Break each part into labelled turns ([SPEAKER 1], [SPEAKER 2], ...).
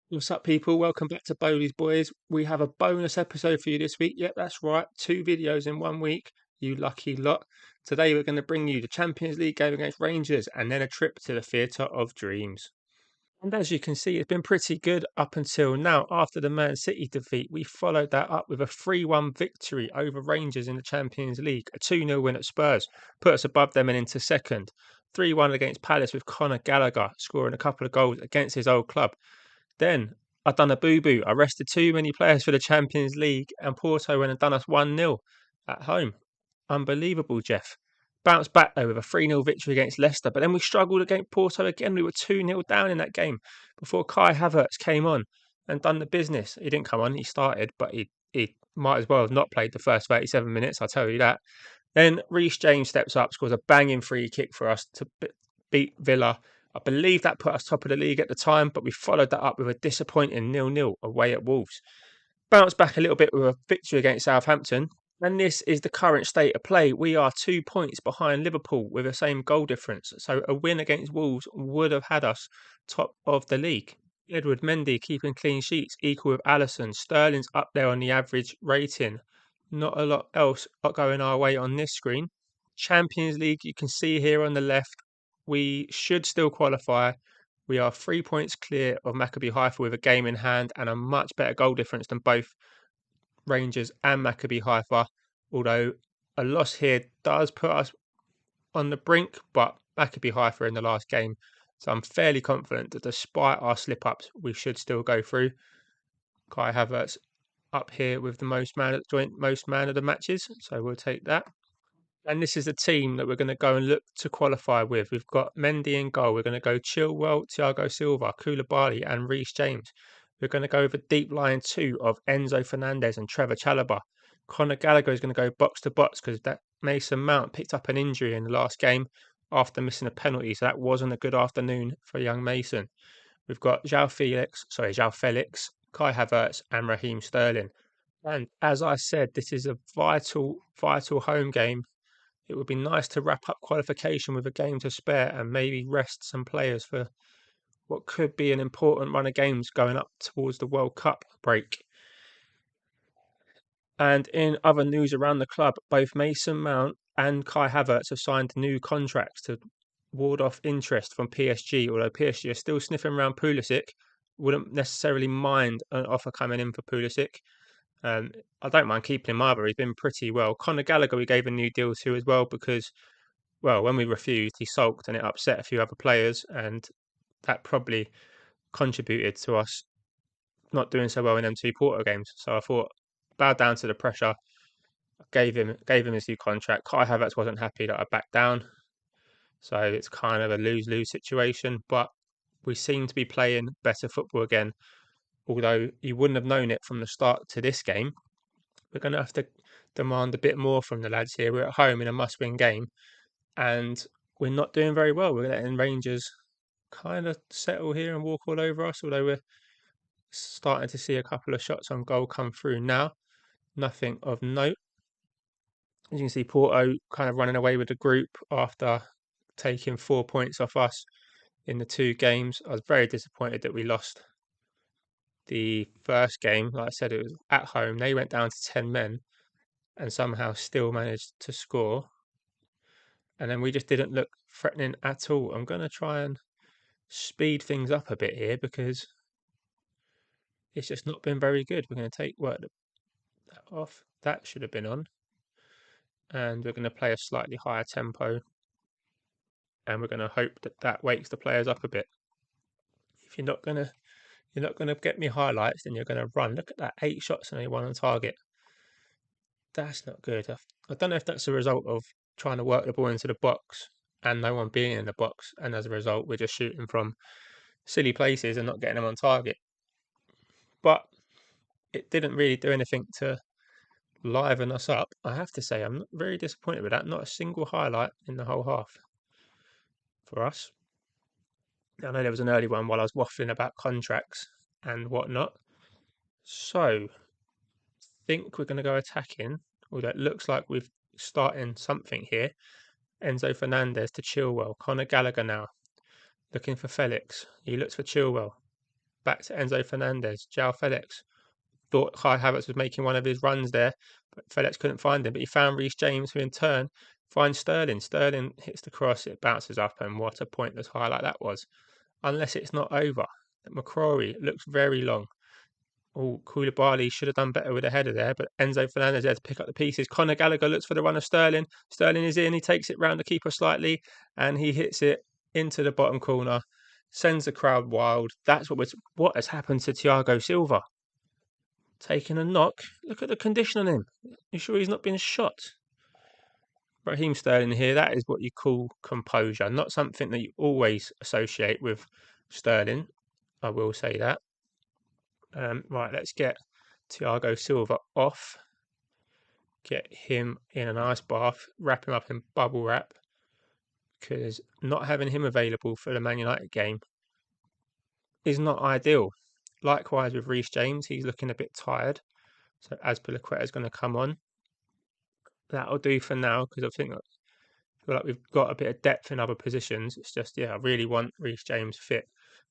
[SPEAKER 1] What's up, people? Welcome back to Boehlys Boys. We have a bonus episode for you this week. Yep, that's right. 2 videos in 1 week. You lucky lot. Today, we're going to bring you the Champions League game against Rangers and then a trip to the Theatre of Dreams. And as you can see, it's been pretty good up until now. After the Man City defeat, we followed that up with a 3-1 victory over Rangers in the Champions League, a 2-0 win at Spurs, put us above them and into second. 3-1 against Palace with Conor Gallagher scoring a couple of goals against his old club. Then I done a boo boo. I rested too many players for the Champions League, and Porto went and done us 1-0 at home. Unbelievable, Jeff. Bounced back though with a 3-0 victory against Leicester, but then we struggled against Porto again. We were 2-0 down in that game before Kai Havertz came on and done the business. He didn't come on, he started, but he might as well have not played the first 37 minutes, I'll tell you that. Then Reece James steps up, scores a banging free kick for us to beat Villa. I believe that put us top of the league at the time, but we followed that up with a disappointing 0-0 away at Wolves. Bounced back a little bit with a victory against Southampton, and this is the current state of play. We are 2 points behind Liverpool with the same goal difference, so a win against Wolves would have had us top of the league. Edward Mendy keeping clean sheets equal with Alisson. Sterling's up there on the average rating. Not a lot else going our way on this screen. Champions League, you can see here on the left, we should still qualify. We are 3 points clear of Maccabi Haifa with a game in hand and a much better goal difference than both Rangers and Maccabi Haifa. Although a loss here does put us on the brink, but Maccabi Haifa in the last game. So I'm fairly confident that despite our slip-ups, we should still go through. Kai Havertz up here with the most man of the matches, so we'll take that. And this is the team that we're going to go and look to qualify with. We've got Mendy in goal. We're going to go Chilwell, Thiago Silva, Koulibaly, and Reece James. We're going to go with a deep line two of Enzo Fernandez and Trevor Chalobah. Conor Gallagher is going to go box to box because that Mason Mount picked up an injury in the last game after missing a penalty, so that wasn't a good afternoon for young Mason. We've got João Felix, Kai Havertz, and Raheem Sterling. And as I said, this is a vital home game. It would be nice to wrap up qualification with a game to spare and maybe rest some players for what could be an important run of games going up towards the World Cup break. And in other news around the club, both Mason Mount and Kai Havertz have signed new contracts to ward off interest from PSG, although PSG are still sniffing around Pulisic. Wouldn't necessarily mind an offer coming in for Pulisic. I don't mind keeping him either. He's been pretty well. Conor Gallagher, we gave a new deal to as well because, well, when we refused, he sulked and it upset a few other players, and that probably contributed to us not doing so well in them 2 Porto games. So I thought, bow down to the pressure. Gave him his new contract. Kai Havertz wasn't happy that I backed down, so it's kind of a lose-lose situation. But we seem to be playing better football again, although you wouldn't have known it from the start to this game. We're going to have to demand a bit more from the lads here. We're at home in a must-win game, and we're not doing very well. We're letting Rangers kind of settle here and walk all over us, although we're starting to see a couple of shots on goal come through now. Nothing of note. As you can see, Porto kind of running away with the group after taking 4 points off us in the 2 games. I was very disappointed that we lost the first game. Like I said, it was at home. They went down to 10 men and somehow still managed to score. And then we just didn't look threatening at all. I'm going to try and speed things up a bit here because it's just not been very good. We're going to take that off. That should have been on. And we're going to play a slightly higher tempo. And we're going to hope that that wakes the players up a bit. If you're not going to get me highlights, then you're going to run. Look at that, 8 shots and only 1 on target. That's not good. I don't know if that's a result of trying to work the ball into the box and no one being in the box, and as a result, we're just shooting from silly places and not getting them on target. But it didn't really do anything to liven us up. I have to say, I'm not very disappointed with that. Not a single highlight in the whole half for us. I know there was an early one while I was waffling about contracts and whatnot. So, think we're going to go attacking, although it looks like we're starting something here. Enzo Fernandez to Chilwell. Conor Gallagher now. Looking for Felix. He looks for Chilwell. back to Enzo Fernandez. João Felix thought Kai Havertz was making one of his runs there, but Felix couldn't find him. But he found Reece James, who in turn finds Sterling. Sterling hits the cross, it bounces up, and what a pointless highlight that was. Unless it's not over. McCrory looks very long. Oh, Koulibaly should have done better with a header there, but Enzo Fernandez there to pick up the pieces. Conor Gallagher looks for the run of Sterling. Sterling is in. He takes it round the keeper slightly, and he hits it into the bottom corner. Sends the crowd wild. That's what has happened to Thiago Silva. Taking a knock. Look at the condition on him. You sure he's not been shot? Raheem Sterling here. That is what you call composure. Not something that you always associate with Sterling. I will say that. Right, let's get Thiago Silva off. Get him in an ice bath. Wrap him up in bubble wrap. Because not having him available for the Man United game is not ideal. Likewise with Reece James, he's looking a bit tired. So Azpilicueta is going to come on. That'll do for now because I feel like we've got a bit of depth in other positions. It's just, I really want Reece James fit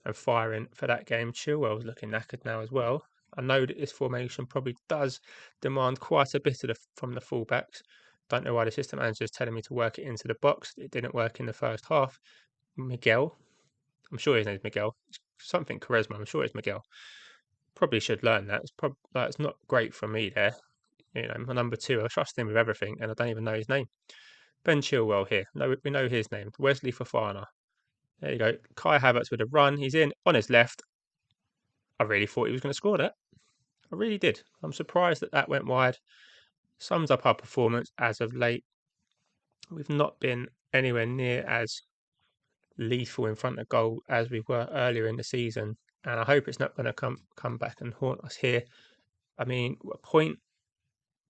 [SPEAKER 1] and firing for that game. Chilwell's looking knackered now as well. I know that this formation probably does demand quite a bit from the fullbacks. Don't know why the system manager is telling me to work it into the box. It didn't work in the first half. Miguel, I'm sure his name's Miguel. It's something charisma. I'm sure it's Miguel. Probably should learn that. It's not great from me there. My number 2. I trust him with everything, and I don't even know his name. Ben Chilwell here. No, we know his name. Wesley Fofana. There you go. Kai Havertz with a run. He's in on his left. I really thought he was going to score that. I really did. I'm surprised that went wide. Sums up our performance as of late. We've not been anywhere near as lethal in front of goal as we were earlier in the season. And I hope it's not going to come back and haunt us here. I mean, a point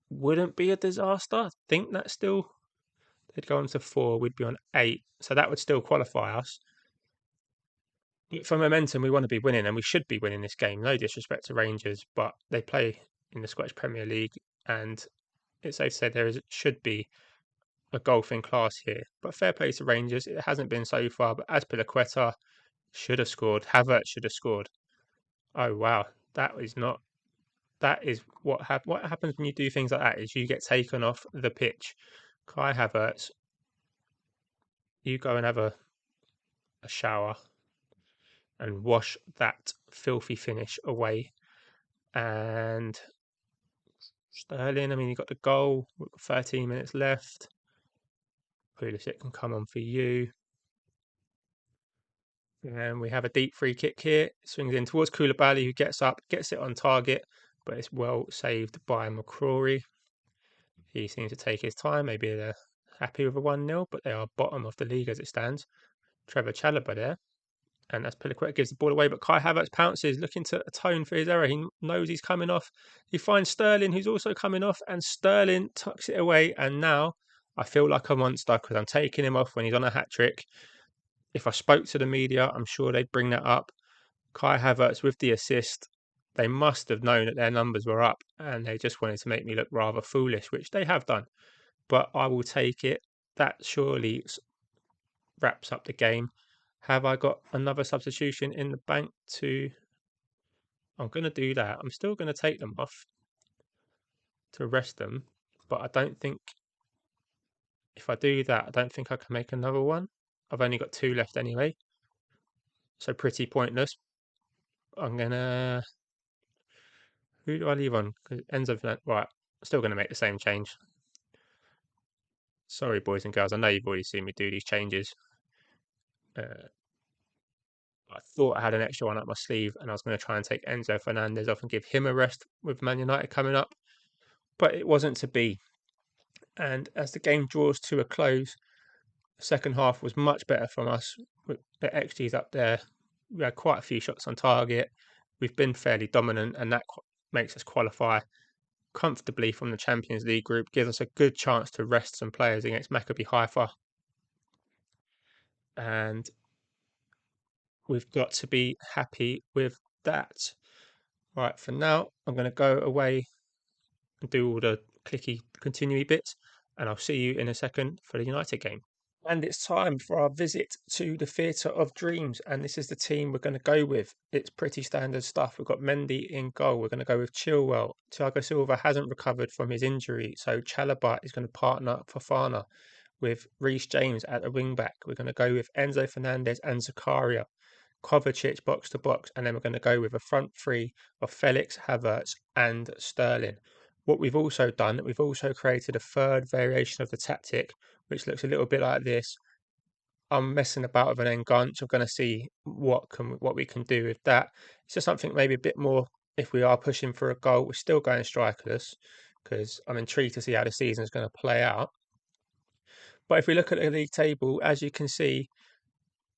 [SPEAKER 1] wouldn't be a disaster. I think that's still... They'd go on to 4, we'd be on 8. So that would still qualify us. For momentum, we want to be winning, and we should be winning this game. No disrespect to Rangers, but they play in the Scottish Premier League, and it's safe to say should be a golfing class here. But fair play to Rangers. It hasn't been so far, but Azpilicueta should have scored. Havertz should have scored. Oh, wow. That is what happens when you do things like that, is you get taken off the pitch. Kai Havertz, you go and have a shower and wash that filthy finish away. And Sterling, I mean, you got the goal. We've got 13 minutes left. Boehlys can come on for you. And we have a deep free kick here. Swings in towards Koulibaly, who gets up, gets it on target, but it's well saved by McCrory. He seems to take his time. Maybe they're happy with a 1-0, but they are bottom of the league as it stands. Trevor Chalobah there. And as Azpilicueta gives the ball away, but Kai Havertz pounces, looking to atone for his error. He knows he's coming off. He finds Sterling, who's also coming off, and Sterling tucks it away. And now I feel like a monster because I'm taking him off when he's on a hat-trick. If I spoke to the media, I'm sure they'd bring that up. Kai Havertz with the assist. They must have known that their numbers were up, and they just wanted to make me look rather foolish, which they have done. But I will take it. That surely wraps up the game. Have I got another substitution in the bank I'm going to do that. I'm still going to take them off to rest them, but I don't think if I do that, I don't think I can make another one. I've only got 2 left anyway, so pretty pointless. I'm going to... Who do I leave on? Because it ends up... Right, still going to make the same change. Sorry, boys and girls. I know you've already seen me do these changes. I thought I had an extra one up my sleeve, and I was going to try and take Enzo Fernandez off and give him a rest with Man United coming up, but it wasn't to be. And as the game draws to a close, the second half was much better from us. With the XG's up there, we had quite a few shots on target. We've been fairly dominant, and that makes us qualify comfortably from the Champions League group, gives us a good chance to rest some players against Maccabi Haifa. And we've got to be happy with that. Right, for now, I'm going to go away and do all the clicky, continuey bits, and I'll see you in a second for the United game. And it's time for our visit to the Theatre of Dreams. And this is the team we're going to go with. It's pretty standard stuff. We've got Mendy in goal. We're going to go with Chilwell. Thiago Silva hasn't recovered from his injury. So Chalobah is going to partner Fofana with Reece James at the wing back. We're going to go with Enzo Fernandez and Zakaria. Kovacic box to box. And then we're going to go with a front three of Felix, Havertz, and Sterling. What we've also done, we've also created a third variation of the tactic, which looks a little bit like this. I'm messing about with an Enganche. I'm going to see what we can do with that. It's just something maybe a bit more. If we are pushing for a goal, we're still going strikerless because I'm intrigued to see how the season is going to play out. But if we look at the league table, as you can see,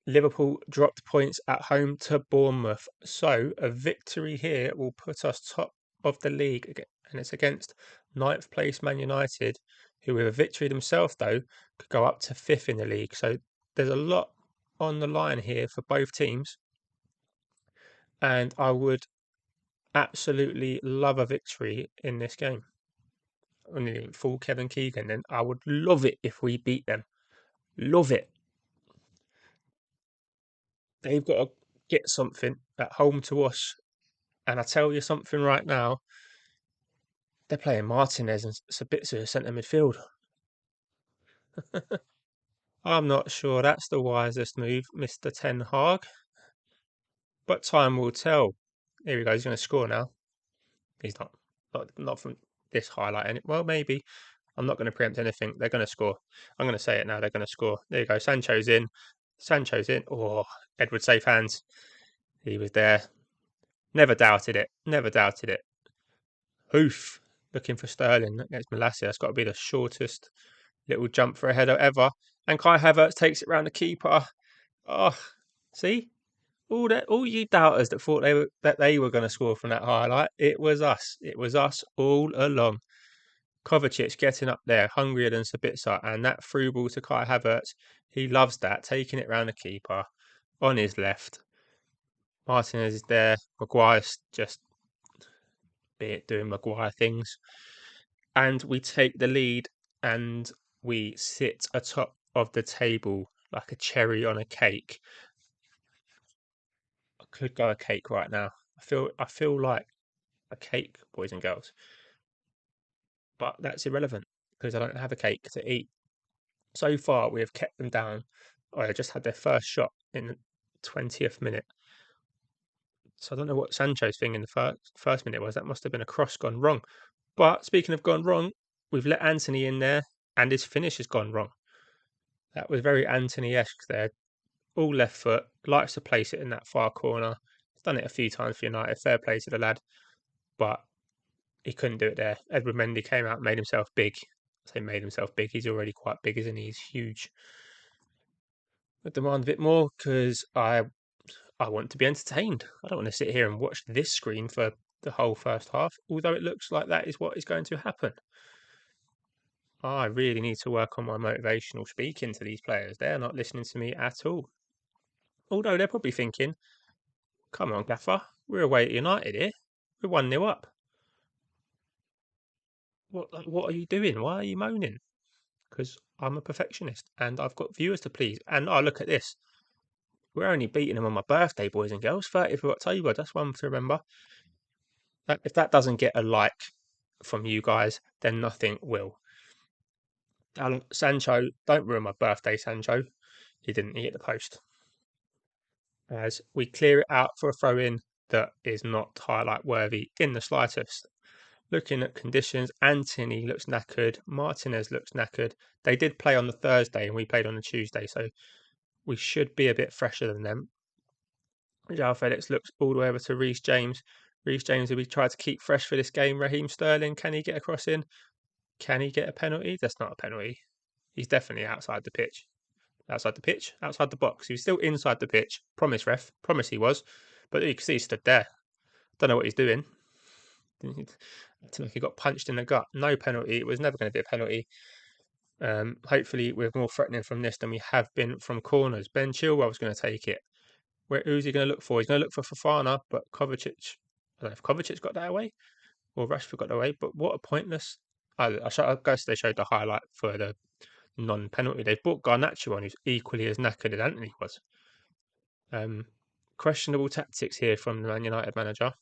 [SPEAKER 1] Liverpool dropped points at home to Bournemouth. So a victory here will put us top of the league, and it's against ninth place Man United, who with a victory themselves though could go up to fifth in the league. So there's a lot on the line here for both teams, and I would absolutely love a victory in this game. Only full Kevin Keegan, then I would love it if we beat them. Love it. They've got to get something at home to us. And I tell you something right now, they're playing Martinez and Sabitzer centre midfield. I'm not sure that's the wisest move, Mr. Ten Hag, but time will tell. Here we go. He's going to score now. He's not from this highlight. Well, maybe. I'm not going to preempt anything. They're going to score. I'm going to say it now. They're going to score. There you go. Sancho's in. Sancho's in. Oh, Edward safe hands. He was there. Never doubted it. Never doubted it. Hoof. Looking for Sterling against Malacia. That's got to be the shortest little jump for a header ever. And Kai Havertz takes it round the keeper. Oh, see? All you doubters that thought they were going to score from that highlight, it was us. It was us all along. Kovacic getting up there, hungrier than Sabitzer, and that through ball to Kai Havertz, he loves that, taking it round the keeper on his left. Martinez is there. Maguire's just doing Maguire things. And we take the lead and we sit atop of the table like a cherry on a cake. I could go a cake right now. I feel like a cake, boys and girls. But that's irrelevant because I don't have a cake to eat. So far, we have kept them down. Oh, they just had their first shot in the 20th minute. So I don't know what Sancho's thing in the first minute was. That must have been a cross gone wrong. But speaking of gone wrong, we've let Anthony in there and his finish has gone wrong. That was very Anthony-esque there. All left foot, likes to place it in that far corner. He's done it a few times for United. Fair play to the lad. But he couldn't do it there. Edward Mendy came out, made himself big. I say made himself big. He's already quite big, isn't he? He's huge. I demand a bit more because I want to be entertained. I don't want to sit here and watch this screen for the whole first half, although it looks like that is what is going to happen. I really need to work on my motivational speaking to these players. They're not listening to me at all. Although they're probably thinking, come on, Gaffer, we're away at United here. We're 1-0 up. What are you doing? Why are you moaning? Because I'm a perfectionist and I've got viewers to please. And I look at this. We're only beating them on my birthday, boys and girls. 30th of October. That's one to remember. If that doesn't get a like from you guys, then nothing will. Sancho, don't ruin my birthday, Sancho. He didn't hit the post. As we clear it out for a throw in that is not highlight worthy in the slightest. Looking at conditions, Anthony looks knackered. Martinez looks knackered. They did play on the Thursday and we played on the Tuesday, so we should be a bit fresher than them. João Felix looks all the way over to Reece James. Reece James will be trying to keep fresh for this game. Raheem Sterling, can he get across in? Can he get a penalty? That's not a penalty. He's definitely outside the pitch. Outside the pitch? Outside the box. He was still inside the pitch. Promise, ref. Promise he was. But you can see he stood there. Don't know what he's doing. He got punched in the gut. No penalty. It was never going to be a penalty. Hopefully, we're more threatening from this than we have been from corners. Ben Chilwell's going to take it. Who's he going to look for? He's going to look for Fofana, but Kovacic. I don't know if Kovacic got that away or Rashford got that away. But what a pointless. I guess they showed the highlight for the non-penalty. They've brought Garnacho on, who's equally as knackered as Anthony was. Questionable tactics here from the Man United manager,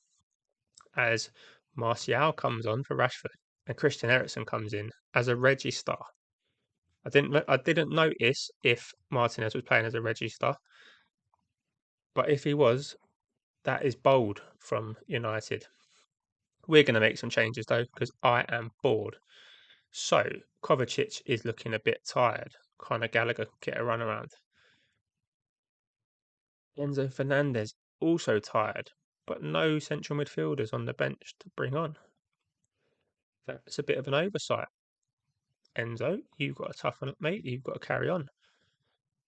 [SPEAKER 1] as Martial comes on for Rashford and Christian Eriksen comes in as a regista. I didn't notice if Martinez was playing as a regista, but if he was, that is bold from United. We're going to make some changes though, because I am bored. So Kovacic is looking a bit tired. Conor Gallagher get a run around. Enzo Fernandez also tired, but no central midfielders on the bench to bring on. That's a bit of an oversight. Enzo, you've got to toughen up, mate. You've got to carry on.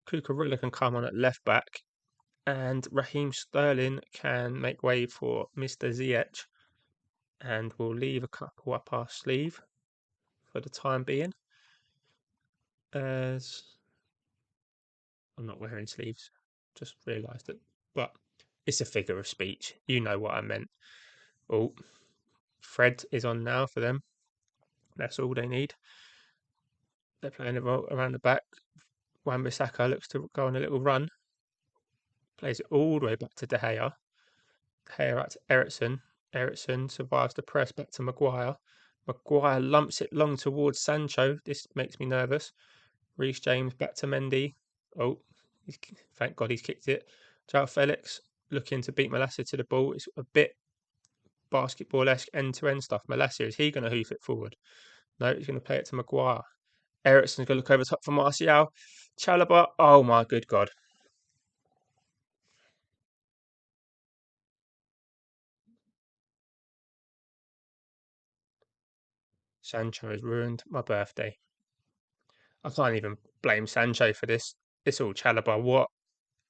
[SPEAKER 1] Cucurella can come on at left back, and Raheem Sterling can make way for Mr. Ziyech, and we'll leave a couple up our sleeve for the time being, as I'm not wearing sleeves. Just realised it, but it's a figure of speech. You know what I meant. Oh, Fred is on now for them. That's all they need. They're playing it around the back. Wan-Bissaka looks to go on a little run. Plays it all the way back to De Gea. De Gea out to Eriksen. Eriksen survives the press back to Maguire. Maguire lumps it long towards Sancho. This makes me nervous. Reece James back to Mendy. Oh, thank God he's kicked it. João Felix looking to beat Malacia to the ball. It's a bit basketball-esque end-to-end stuff. Malacia, is he going to hoof it forward? No, he's going to play it to Maguire. Eriksen's going to look over top for Martial. Chalobah, oh my good God. Sancho has ruined my birthday. I can't even blame Sancho for this. It's all Chalobah. What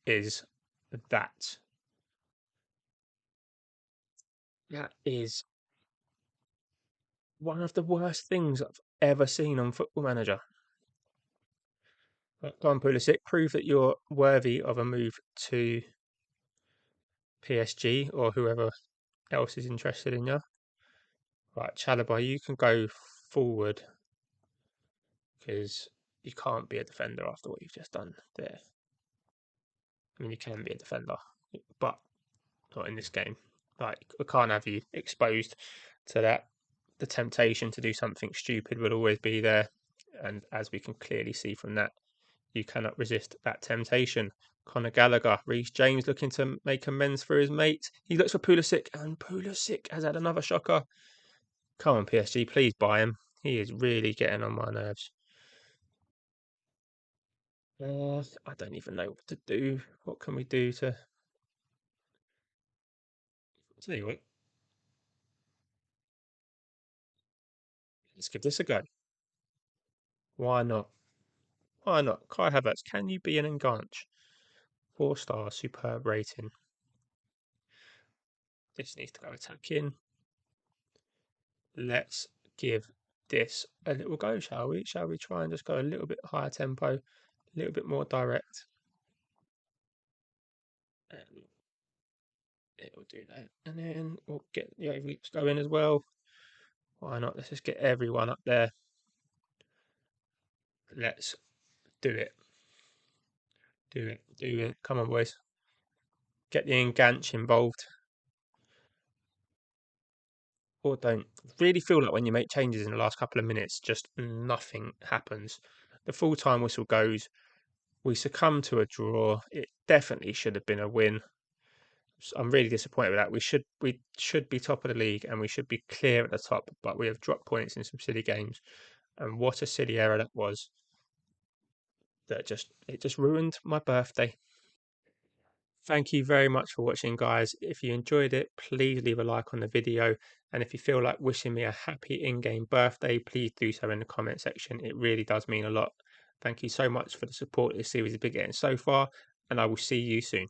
[SPEAKER 1] is that? That is one of the worst things I've ever seen on Football Manager. Go on, Pulisic, prove that you're worthy of a move to PSG or whoever else is interested in you. Right, Chalobah, you can go forward because you can't be a defender after what you've just done there. I mean, you can be a defender, but not in this game. Like, I can't have you exposed to that. The temptation to do something stupid will always be there. And as we can clearly see from that, you cannot resist that temptation. Conor Gallagher, Reece James looking to make amends for his mate. He looks for Pulisic, and Pulisic has had another shocker. Come on, PSG, please buy him. He is really getting on my nerves. I don't even know what to do. What can we do to... Tell you what, let's give this a go. Why not? Why not? Kai Havertz, can you be an enganche? 4 star, superb rating. This needs to go attacking. Let's give this a little go, shall we? Shall we try and just go a little bit higher tempo, a little bit more direct? And it'll do that. And then we'll get the overlaps going as well. Why not? Let's just get everyone up there. Let's do it. Do it. Do it. Come on, boys. Get the enganche involved. Or don't. Really feel like when you make changes in the last couple of minutes, just nothing happens. The full time whistle goes. We succumb to a draw. It definitely should have been a win. I'm really disappointed with that. We should be top of the league and we should be clear at the top, but we have dropped points in some silly games. And what a silly error that was. It just ruined my birthday. Thank you very much for watching, guys. If you enjoyed it, please leave a like on the video. And if you feel like wishing me a happy in-game birthday, please do so in the comment section. It really does mean a lot. Thank you so much for the support this series has been getting so far, and I will see you soon.